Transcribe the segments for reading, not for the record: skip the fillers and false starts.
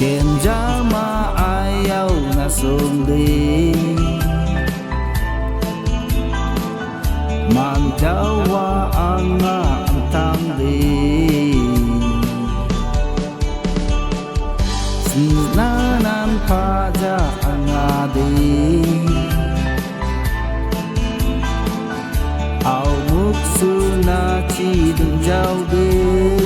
Kenjama ayaw na sundin Mandawa ang tangdin Sinanan paja ang adin Ao muksu na chidung jaw din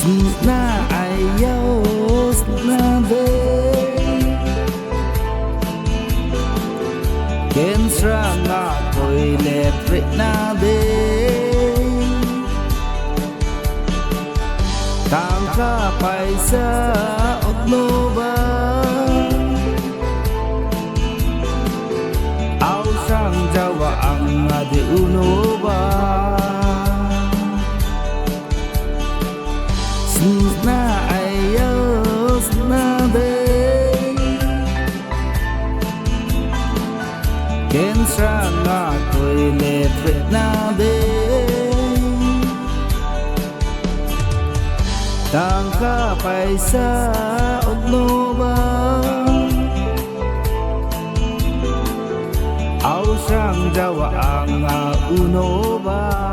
Sna ayaw sna be Kensra nga ko'y electric na din Tangka pa'y sa Oknoba Aw siyang jawa ang adi unoba Sna ayaw sna be Kensra nga ko'y electric na din Tangka pa'y sa Oknoba Aw siyang jawa ang unoba